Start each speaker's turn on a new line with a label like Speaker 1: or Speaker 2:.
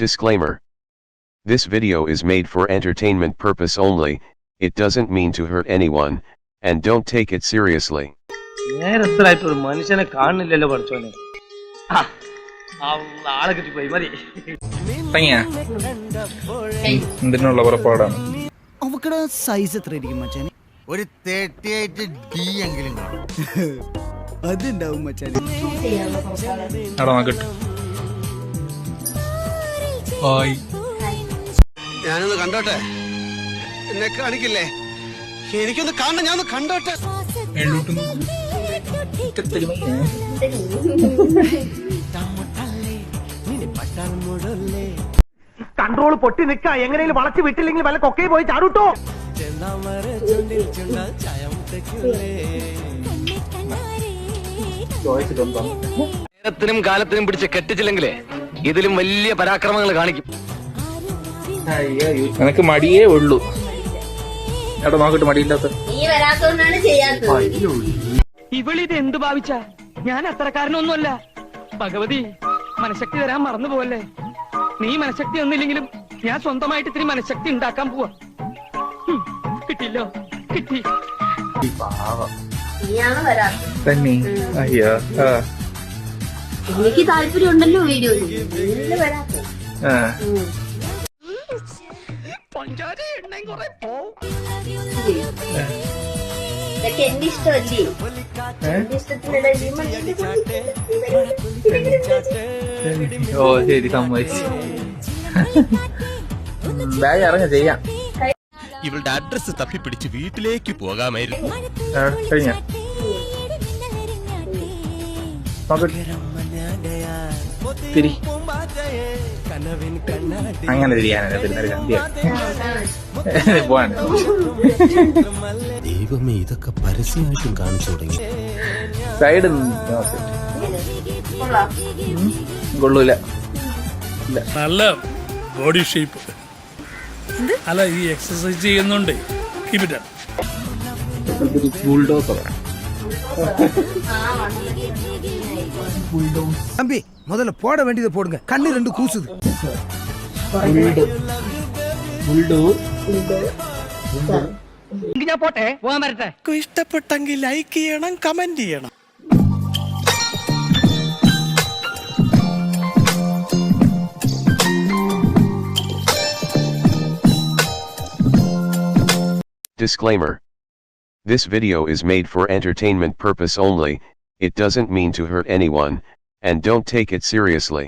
Speaker 1: Disclaimer. This video is made for entertainment purpose only, it doesn't mean to hurt anyone, and don't take it seriously.
Speaker 2: നേരത്തിലായിട്ട് ഒരു മനുഷ്യനെ കാണുന്നില്ലല്ലോ പഠിച്ചോനെ. ആളെ കിട്ടിപ്പോയി മതി.
Speaker 3: എന്തിനുള്ള പുറപ്പാടാണ്?
Speaker 4: അവക്കടെ സൈസ് എത്ര ഇരിക്കും മച്ചാനെ?
Speaker 5: ഒരു 38D എങ്കിലും കാണും.
Speaker 4: അതുണ്ടാവും മച്ചാനെ.
Speaker 3: നോക്കട്ടെ.
Speaker 5: ഞാനൊന്ന് കണ്ടോട്ടെ. എന്നെ കാണിക്കില്ലേ? എനിക്കൊന്ന് കാണണം, ഞാനൊന്ന് കണ്ടോട്ടെ.
Speaker 2: കൺട്രോൾ പൊട്ടി നിൽക്കാ. എങ്ങനെയും വളച്ചു വിട്ടില്ലെങ്കിൽ വല്ല കൊക്കയെ പോയി ചാടൂട്ടോ.
Speaker 6: നേരത്തിനും കാലത്തിനും പിടിച്ച് കെട്ടിച്ചില്ലെങ്കിലേ ഇതിലും വലിയ പരാക്രമങ്ങൾ കാണിക്കും.
Speaker 3: നിനക്ക് മടിയേ ഉള്ളൂ. എടാ നോക്കട്ടെ, മടിയില്ലാത്ത
Speaker 7: ഇവളിത് എന്ത് ഭാവിച്ച? ഞാൻ അത്രക്കാരനൊന്നുമല്ല. ഭഗവതി മനഃശക്തി തരാൻ മറന്നു പോവല്ലേ. നീ മനഃശക്തി ഒന്നില്ലെങ്കിലും ഞാൻ സ്വന്തമായിട്ട് ഇത്തിരി മനഃശക്തി ഉണ്ടാക്കാൻ പോവാ. കിട്ടില്ലോ, കിട്ടി.
Speaker 3: തന്നെ അയ്യോ.
Speaker 8: എനിക്ക് താല്പര്യം ഉണ്ടല്ലോ വീഡിയോ. ഇതൊക്കെ എന്റെ ഇഷ്ടമല്ലേ? എന്റെ ഇഷ്ടത്തിനല്ല.
Speaker 3: ഓ ശരി, സമ്മതിച്ചു. ബാഗ് ഇറങ്ങ ചെയ്യാം.
Speaker 9: ഇവളുടെ അഡ്രസ് തപ്പിപ്പിടിച്ച് വീട്ടിലേക്ക് പോകാമായിരുന്നു.
Speaker 3: കഴിഞ്ഞ തിരി അങ്ങനെ തിരിയാനല്ല, തിരുന്നൊരു പോവാൻ.
Speaker 9: ദൈവമേ, ഇതൊക്കെ പരസ്യമായിട്ടും കാണിച്ചു തുടങ്ങി.
Speaker 3: സൈഡ് കൊള്ളൂല.
Speaker 10: നല്ല ബോഡി ഷേപ്പ്. അല്ല, ഈ എക്സസൈസ് ചെയ്യുന്നുണ്ട്.
Speaker 4: தம்பி முதல்ல போட வேண்டியதை போடுங்க. கண்ணு ரெண்டு கூசுது.
Speaker 7: ഞാൻ പോട്ടെ, പോകാൻ വരട്ടെ.
Speaker 10: ഇഷ്ടപ്പെട്ടെങ്കിൽ ലൈക്ക് ചെയ്യണം, കമന്റ് ചെയ്യണം.
Speaker 1: Disclaimer. This video is made for entertainment purpose only, it doesn't mean to hurt anyone, and don't take it seriously.